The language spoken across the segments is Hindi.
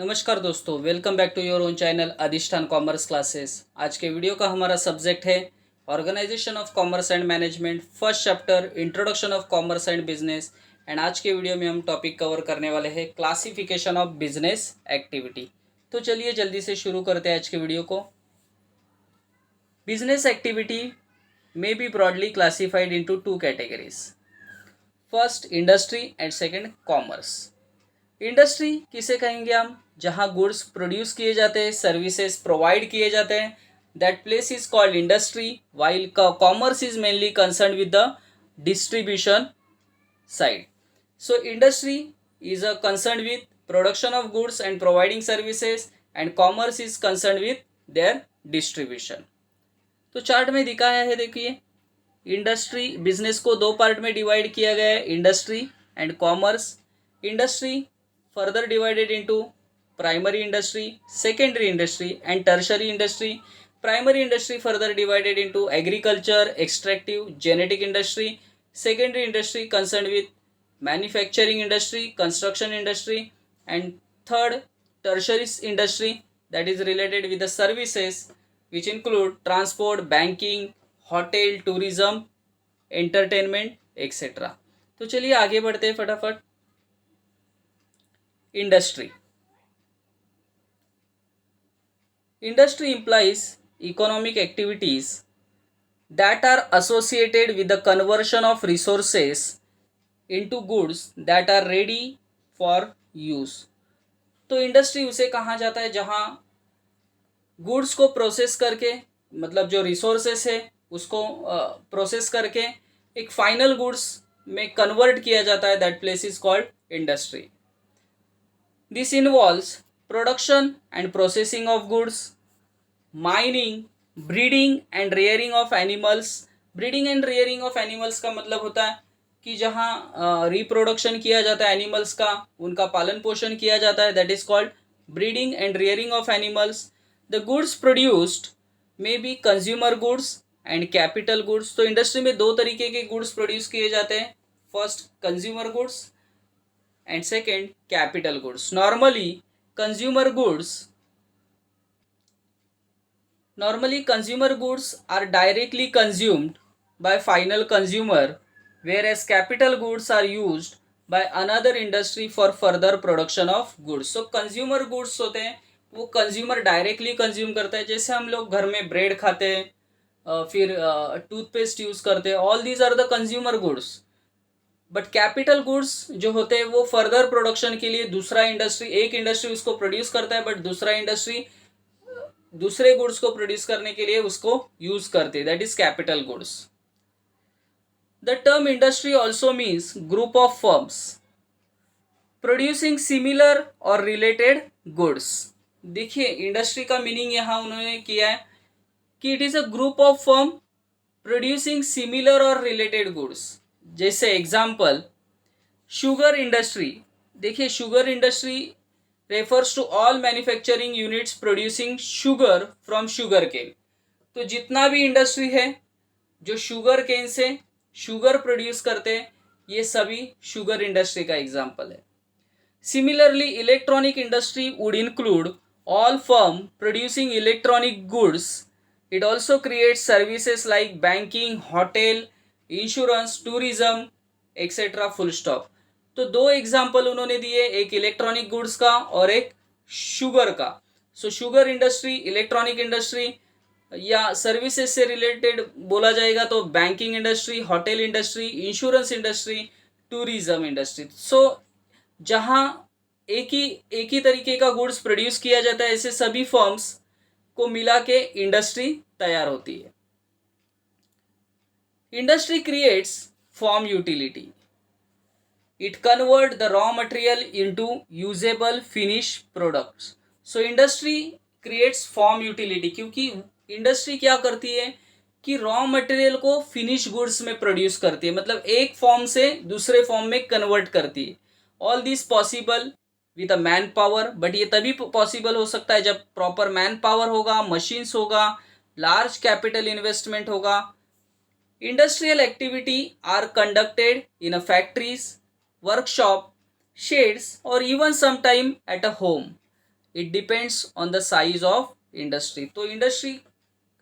नमस्कार दोस्तों, welcome back to your own channel Adhishthan commerce classes. आज के वीडियो का हमारा सब्जेक्ट है organisation of commerce and management, first chapter introduction of commerce and business. And आज के वीडियो में हम टॉपिक कवर करने वाले हैं क्लासिफिकेशन ऑफ बिजनेस एक्टिविटी। तो चलिए जल्दी से शुरू करते हैं आज के वीडियो को। Business activity may be broadly classified into two categories. First, industry and second, commerce. Industry किसे कहेंगे हम? जहाँ गुड्स प्रोड्यूस किए जाते हैं, सर्विसेज प्रोवाइड किए जाते हैं, that place is called industry, while commerce is mainly concern with the distribution side. So industry is concerned with production of goods and providing services, and commerce is concerned with their distribution. तो चार्ट में दिखाया है, देखिए इंडस्ट्री बिजनेस को दो पार्ट में डिवाइड किया गया है, industry and commerce. Industry further divided into primary industry, secondary industry and tertiary industry. Primary industry further divided into agriculture, extractive, genetic industry. Secondary industry concerned with manufacturing industry, construction industry. And third, tertiary industry, that is related with the services which include transport, banking, hotel, tourism, entertainment, etc. तो चलिए आगे बढ़ते हैं फटाफट. Industry. Industry implies economic activities that are associated with the conversion of resources into goods that are ready for use. तो इंडस्ट्री उसे कहा जाता है जहाँ गुड्स को प्रोसेस करके, मतलब जो रिसोर्सेस है उसको प्रोसेस करके एक फाइनल गुड्स में कन्वर्ट किया जाता है. That place is called industry. This involves production and processing of goods, mining, breeding and rearing of animals. Breeding and rearing of animals का मतलब होता है कि जहाँ रिप्रोडक्शन किया जाता है एनिमल्स का, उनका पालन पोषण किया जाता है. That is called breeding and rearing of animals. The goods produced may be consumer goods and capital goods. तो इंडस्ट्री में दो तरीके के गुड्स प्रोड्यूस किए जाते हैं. First consumer goods and second capital goods. Normally consumer goods are directly consumed by final consumer, whereas capital goods are used by another industry for further production of goods. So consumer goods होते हैं वो कंज्यूमर डायरेक्टली कंज्यूम करता है. जैसे हम लोग घर में ब्रेड खाते हैं, फिर टूथपेस्ट यूज़ करते हैं. All these are the consumer goods. But capital goods जो होते हैं वो फर्दर प्रोडक्शन के लिए दूसरा इंडस्ट्री, एक इंडस्ट्री उसको प्रोड्यूस करता है बट दूसरा इंडस्ट्री दूसरे गुड्स को प्रोड्यूस करने के लिए उसको यूज करते हैं. That is capital goods. The term industry also means group of firms producing similar और रिलेटेड गुड्स. देखिए इंडस्ट्री का मीनिंग यहाँ उन्होंने किया है कि it is a group of firm producing similar और रिलेटेड गुड्स. जैसे एग्जाम्पल शुगर इंडस्ट्री. देखिए sugar industry refers to all manufacturing units producing sugar from sugar cane. तो जितना भी इंडस्ट्री है जो शुगर केन से शुगर प्रोड्यूस करते हैं ये सभी शुगर इंडस्ट्री का एग्जाम्पल है. Similarly electronic industry would include all firm producing electronic goods. It also creates services like banking, hotel, insurance, tourism etcetera. Full stop. तो दो एग्जाम्पल उन्होंने दिए, एक इलेक्ट्रॉनिक गुड्स का और एक शुगर का. So sugar industry, electronic industry या सर्विसेज से रिलेटेड बोला जाएगा तो banking industry, hotel industry, insurance industry, tourism industry. So जहाँ एक ही तरीके का गुड्स प्रोड्यूस किया जाता है ऐसे सभी फर्म्स को मिला के इंडस्ट्री तैयार होती है. Industry creates farm utility. It converts the raw material into usable finished products. So industry creates farm utility क्योंकि इंडस्ट्री क्या करती है कि रॉ मटेरियल को फिनिश गुड्स में प्रोड्यूस करती है, मतलब एक फॉर्म से दूसरे फॉर्म में कन्वर्ट करती है. All this possible with a man power. But ये तभी पॉसिबल हो सकता है जब प्रॉपर मैन पावर होगा, मशीन्स होगा, लार्ज कैपिटल इन्वेस्टमेंट होगा. Industrial activity are conducted in a factories, workshop, sheds or even sometime at a home. It depends on the size of industry. तो इंडस्ट्री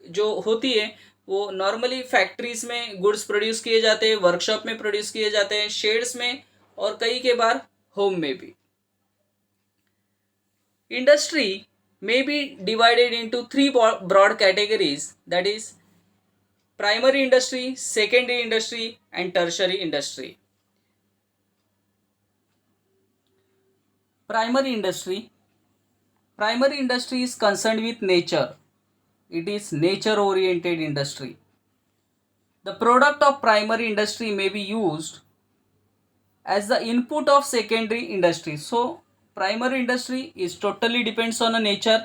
जो होती है वो नॉर्मली फैक्ट्रीज में गुड्स प्रोड्यूस किए जाते हैं, वर्कशॉप में प्रोड्यूस किए जाते हैं, शेड्स में, और कई के बार होम में भी। Industry may be divided into three broad categories, that is primary industry, secondary industry and tertiary industry. Primary industry. Primary industry is concerned with nature. It is nature oriented industry. The product of primary industry may be used as the input of secondary industry. So primary industry is totally depends on the nature,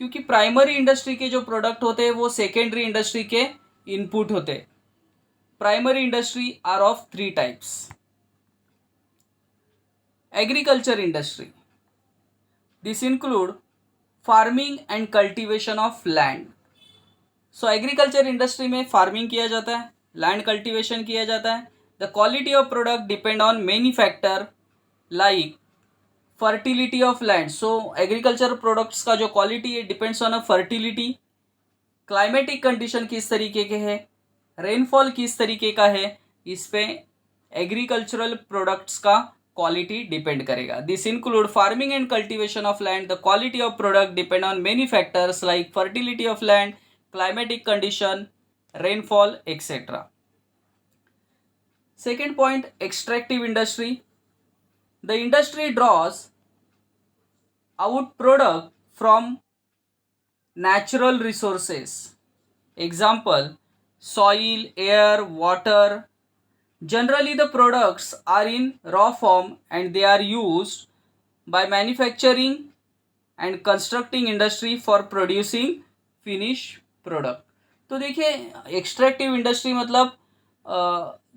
क्योंकि प्राइमरी इंडस्ट्री के जो प्रोडक्ट होते हैं वो सेकेंडरी इंडस्ट्री के इनपुट होते हैं। Primary industry are of three types. Agriculture industry, this include farming and cultivation of land. So agriculture industry में फार्मिंग किया जाता है, लैंड कल्टीवेशन किया जाता है। The quality of product depend on many factor like fertility of land. So agriculture products का जो क्वालिटी है depends on a fertility, climatic condition किस तरीके के है, रेनफॉल किस तरीके का है, इस पे एग्रीकल्चरल प्रोडक्ट्स का क्वालिटी डिपेंड करेगा। This include farming and cultivation of land. The quality of product depend on many factors like fertility of land, climatic condition, rainfall etcetera. Second point, extractive industry. The industry draws out product from natural resources. Example, soil, air, water. Generally the products are in raw form and they are used by manufacturing and constructing industry for producing finished product. तो देखिए एक्सट्रैक्टिव इंडस्ट्री मतलब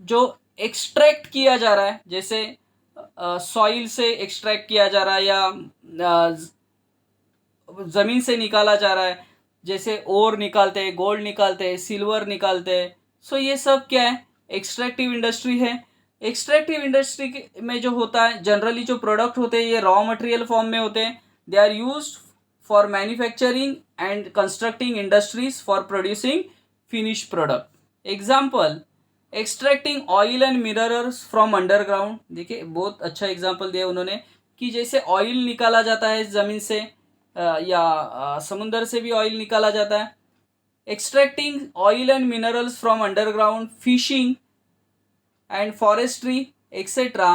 जो एक्सट्रैक्ट किया जा रहा है, जैसे सॉइल से एक्सट्रैक्ट किया जा रहा है या ज़मीन से निकाला जा रहा है, जैसे ओर निकालते हैं, गोल्ड निकालते हैं, सिल्वर निकालते हैं। सो ये सब क्या है, एक्सट्रैक्टिव इंडस्ट्री है। एक्सट्रैक्टिव इंडस्ट्री में जो होता है जनरली जो प्रोडक्ट होते हैं ये रॉ मटेरियल फॉर्म में होते हैं। They are used for manufacturing and constructing industries for producing finish product. Example, extracting oil and minerals from underground. देखिए बहुत अच्छा एग्जाम्पल दिया उन्होंने कि जैसे ऑयल निकाला जाता है ज़मीन से या समुंदर से भी ऑयल निकाला जाता है। Extracting oil and minerals from underground, fishing and forestry etcetera.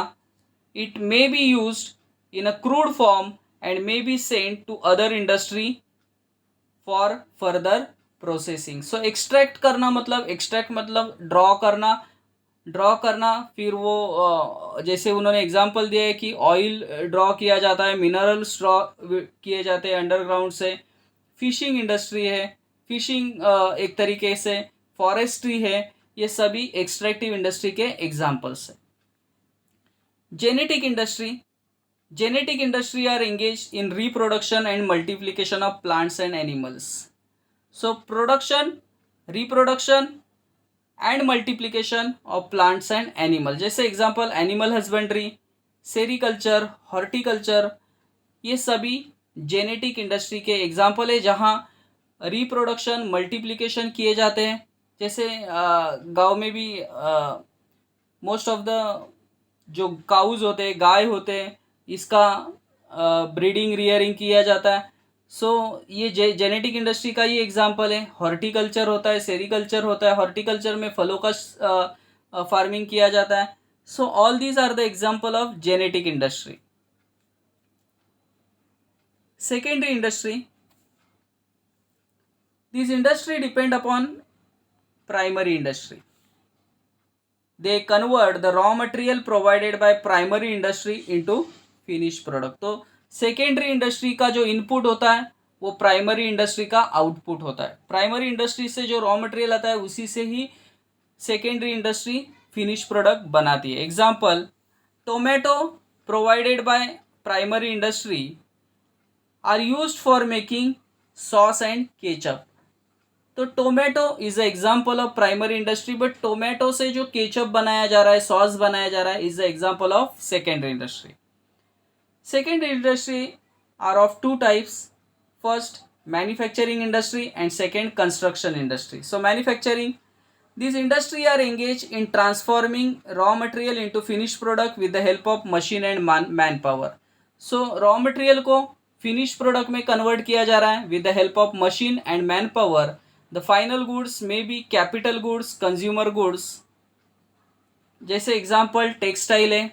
It may be used in a crude form and may be sent to other industry for further processing. So extract करना मतलब, एक्सट्रैक्ट मतलब ड्रॉ करना, फिर वो जैसे उन्होंने एग्जांपल दिया है कि ऑयल ड्रॉ किया जाता है, मिनरल्स ड्रॉ किए जाते हैं अंडरग्राउंड से, फिशिंग इंडस्ट्री है, फिशिंग एक तरीके से फॉरेस्ट्री है, ये सभी एक्सट्रैक्टिव इंडस्ट्री के एग्जांपल्स हैं। Genetic industry, genetic industry are engage in reproduction and multiplication of plants and animals. So production, reproduction and multiplication of plants and animal, जैसे example animal husbandry, sericulture, horticulture, ये सभी जेनेटिक इंडस्ट्री के एग्जांपल है जहाँ रिप्रोडक्शन, मल्टीप्लिकेशन किए जाते हैं। जैसे गांव में भी मोस्ट ऑफ द जो काउज होते हैं, गाय होते हैं, इसका ब्रीडिंग, रियरिंग किया जाता है। सो ये जेनेटिक इंडस्ट्री का ये एग्जांपल है। हॉर्टिकल्चर होता है, सेरिकल्चर होता है, हॉर्टिकल्चर में फलों का फार्मिंग किया जाता है। So all these are the example of genetic industry. Secondary industry, this industry depend upon primary industry. They convert the raw material provided by primary industry into finish product. तो सेकेंडरी इंडस्ट्री का जो इनपुट होता है वो प्राइमरी इंडस्ट्री का आउटपुट होता है। प्राइमरी इंडस्ट्री से जो रॉ मटेरियल आता है उसी से ही सेकेंडरी इंडस्ट्री फिनिश प्रोडक्ट बनाती है। Example, tomato provided by primary industry are used for making sauce and ketchup. तो tomato is a example of primary industry, but tomato से जो केचप बनाया जा रहा है, सॉस बनाया जा रहा है, is a example of secondary industry. Secondary industry are of two types. First, manufacturing industry, and second, construction industry. So manufacturing, these industry are engaged in transforming raw material into finished product with the help of machine and manpower. So raw material को फिनिश प्रोडक्ट में कन्वर्ट किया जा रहा है with the help of machine and manpower. The final goods may be capital goods, consumer goods. जैसे एग्जांपल टेक्सटाइल है,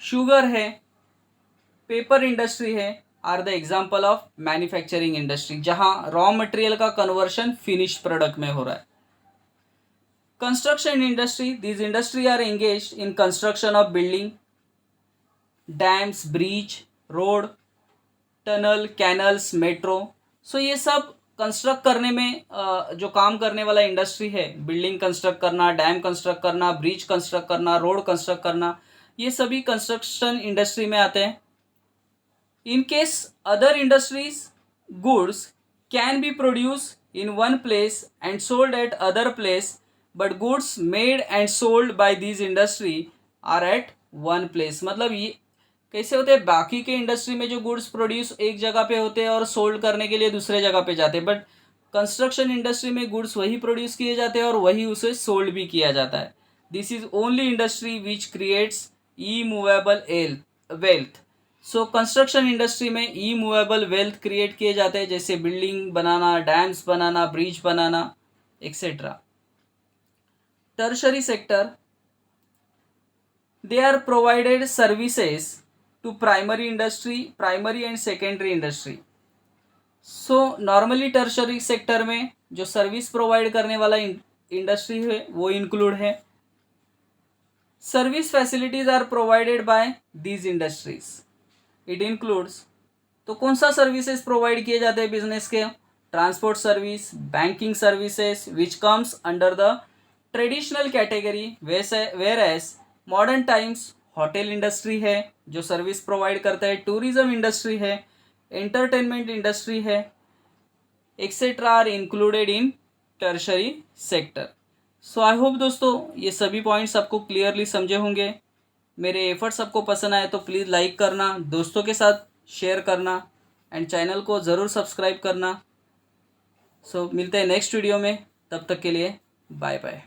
शुगर है, पेपर इंडस्ट्री है, are the example of manufacturing industry जहां रॉ मटेरियल का कन्वर्शन फिनिश प्रोडक्ट में हो रहा है. Construction industry, this industry are engage in construction of building, dams, bridge, road, tunnel, canals, metro. सो ये सब कंस्ट्रक्ट करने में जो काम करने वाला इंडस्ट्री है, बिल्डिंग कंस्ट्रक्ट करना, डैम कंस्ट्रक्ट करना, ब्रिज कंस्ट्रक्ट करना, रोड कंस्ट्रक्ट करना, ये सभी कंस्ट्रक्शन इंडस्ट्री में आते हैं. In case other industries goods can be produce in one place and sold at other place, but goods made and sold by this industry are at one place. मतलब ये कैसे होते हैं, बाकी के इंडस्ट्री में जो गुड्स प्रोड्यूस एक जगह पे होते हैं और सोल्ड करने के लिए दूसरे जगह पे जाते हैं, बट कंस्ट्रक्शन इंडस्ट्री में गुड्स वही प्रोड्यूस किए जाते हैं और वही उसे सोल्ड भी किया जाता है. This is only industry which creates E movable wealth. So construction industry में ई मूवेबल वेल्थ क्रिएट किए जाते हैं, जैसे building banana, dams banana, bridge banana, etcetera. Tertiary sector, they are provided services to primary and secondary industry. So normally tertiary sector में जो सर्विस प्रोवाइड करने वाला इंडस्ट्री है वो इंक्लूड है. Service facilities are provided by these industries. It includes, तो कौन सा सर्विसेज प्रोवाइड किए जाते हैं बिजनेस के? Transport service, banking services which comes under the traditional category, where as modern times hotel industry है जो सर्विस प्रोवाइड करता है, टूरिज्म इंडस्ट्री है, एंटरटेनमेंट इंडस्ट्री है, etcetera are included in tertiary sector. So I hope दोस्तों ये सभी पॉइंट्स आपको क्लियरली समझे होंगे. मेरे एफर्ट्स आपको पसंद आए तो प्लीज़ लाइक करना, दोस्तों के साथ शेयर करना एंड चैनल को ज़रूर सब्सक्राइब करना. सो मिलते हैं नेक्स्ट वीडियो में, तब तक के लिए बाय बाय.